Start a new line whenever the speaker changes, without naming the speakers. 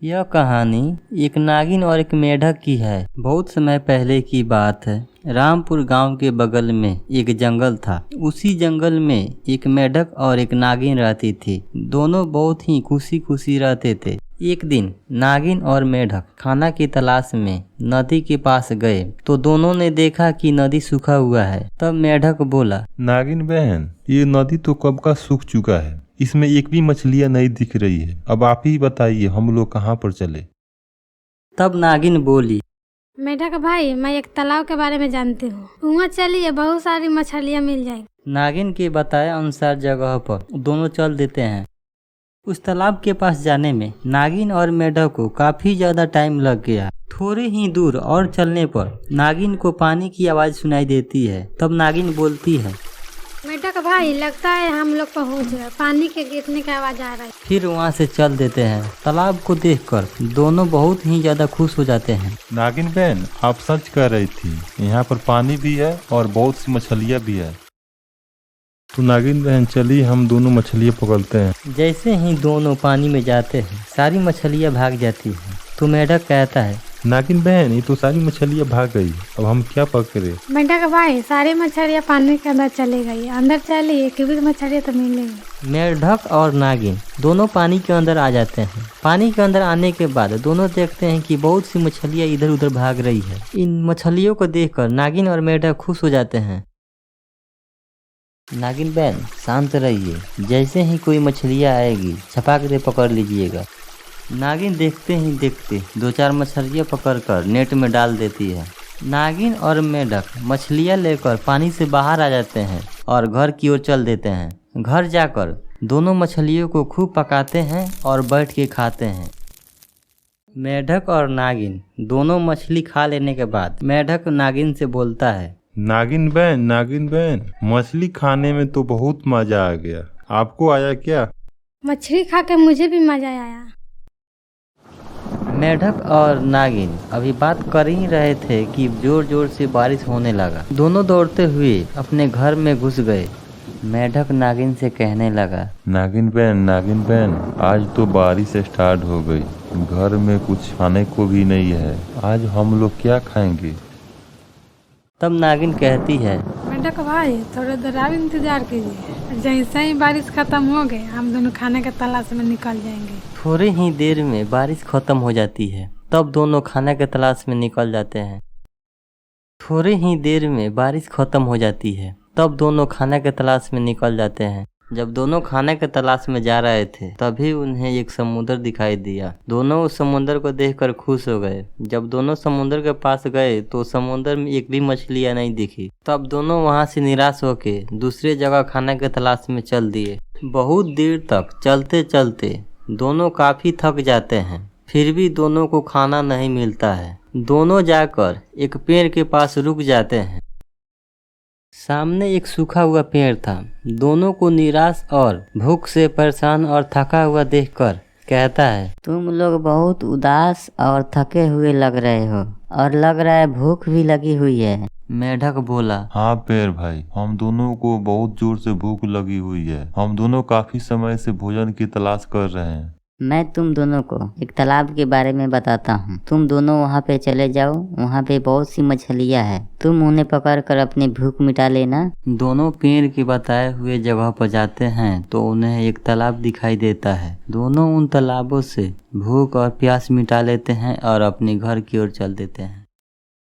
यह कहानी एक नागिन और एक मेढक की है। बहुत समय पहले की बात है। रामपुर गांव के बगल में एक जंगल था। उसी जंगल में एक मेढक और एक नागिन रहती थी। दोनों बहुत ही खुशी खुशी रहते थे। एक दिन नागिन और मेढक खाना की तलाश में नदी के पास गए तो दोनों ने देखा कि नदी सूखा हुआ है। तब मेढक बोला,
नागिन बहन, ये नदी तो कब का सूख चुका है। इसमें एक भी मछलियां नहीं दिख रही है। अब आप ही बताइए, हम लोग कहाँ पर चले।
तब नागिन बोली,
मेढक भाई, मैं एक तालाब के बारे में जानती हूँ, वहाँ चलिए, बहुत सारी मछलियाँ मिल जाएंगी।
नागिन के बताए अनुसार जगह पर दोनों चल देते हैं। उस तालाब के पास जाने में नागिन और मेढक को काफी ज्यादा टाइम लग गया। थोड़े ही दूर और चलने पर नागिन को पानी की आवाज सुनाई देती है। तब नागिन बोलती है,
मेढक भाई, लगता है हम लोग पहुँच गए, पानी के गिरने की आवाज आ रहा है।
फिर वहाँ से चल देते हैं। तालाब को देखकर दोनों बहुत ही ज्यादा खुश हो जाते हैं।
नागिन बहन, आप सच कह रही थी, यहाँ पर पानी भी है और बहुत सी मछलियाँ भी है। तो नागिन बहन, चलिए हम दोनों मछलियाँ पकड़ते हैं।
जैसे ही दोनों पानी में जाते हैं सारी मछलियाँ भाग जाती हैं। तो मेढक कहता है,
नागिन बहन, ये तो सारी मछलियाँ भाग गई, अब हम क्या पकड़े।
मेढक भाई, सारी मछलियाँ पानी के अंदर चली गई, अंदर चलिए, एक भी मछलियाँ तो मिलेगी।
मेढक और नागिन दोनों पानी के अंदर आ जाते हैं। पानी के अंदर आने के बाद दोनों देखते हैं कि बहुत सी मछलियाँ इधर उधर भाग रही है। इन मछलियों को देखकर नागिन और मेढक खुश हो जाते हैं। नागिन बहन, शांत रहिए, जैसे ही कोई मछलियाँ आएगी छपाक दे पकड़ लीजिएगा। नागिन देखते ही देखते 2-4 मछलियाँ पकड़कर नेट में डाल देती है। नागिन और मेढक मछलियाँ लेकर पानी से बाहर आ जाते हैं और घर की ओर चल देते हैं। घर जाकर दोनों मछलियों को खूब पकाते हैं और बैठ के खाते हैं। मेढक और नागिन दोनों मछली खा लेने के बाद मेढक नागिन से बोलता है,
नागिन बहन, मछली खाने में तो बहुत मजा आ गया, आपको आया क्या।
मछली खा के मुझे भी मजा आया।
मेढक और नागिन अभी बात कर ही रहे थे कि जोर जोर से बारिश होने लगा। दोनों दौड़ते हुए अपने घर में घुस गए। मेढक नागिन से कहने लगा,
नागिन बहन, आज तो बारिश स्टार्ट हो गई, घर में कुछ खाने को भी नहीं है, आज हम लोग क्या खाएंगे।
तब नागिन कहती है,
मेढक भाई, थोड़ा देर और इंतजार कीजिए, जैसे ही बारिश खत्म हो गए हम दोनों खाने के तलाश में निकल जाएंगे।
थोड़ी ही देर में बारिश खत्म हो जाती है। तब दोनों खाने के तलाश में निकल जाते हैं। थोड़ी ही देर में बारिश खत्म हो जाती है। तब दोनों खाने के तलाश में निकल जाते हैं। जब दोनों खाने के तलाश में जा रहे थे तभी उन्हें एक समुद्र दिखाई दिया। दोनों उस समुद्र को देखकर खुश हो गए। जब दोनों समुद्र के पास गए तो समुद्र में एक भी मछलियाँ नहीं दिखी। तब दोनों वहां से निराश होके दूसरे जगह खाने के तलाश में चल दिए। बहुत देर तक चलते चलते दोनों काफी थक जाते हैं, फिर भी दोनों को खाना नहीं मिलता है। दोनों जाकर एक पेड़ के पास रुक जाते हैं। सामने एक सूखा हुआ पेड़ था। दोनों को निराश और भूख से परेशान और थका हुआ देखकर कहता है, तुम लोग बहुत उदास और थके हुए लग रहे हो और लग रहा है भूख भी लगी हुई है। मेढक बोला,
हाँ पेड़ भाई, हम दोनों को बहुत जोर से भूख लगी हुई है। हम दोनों काफी समय से भोजन की तलाश कर रहे हैं।
मैं तुम दोनों को एक तालाब के बारे में बताता हूँ। तुम दोनों वहाँ पे चले जाओ, वहाँ पे बहुत सी मछलियाँ हैं। तुम उन्हें पकड़ कर अपनी भूख मिटा लेना।
दोनों पेड़ के बताए हुए जगह पर जाते हैं तो उन्हें एक तालाब दिखाई देता है। दोनों उन तालाबों से भूख और प्यास मिटा लेते हैं और अपने घर की ओर चल देते हैं।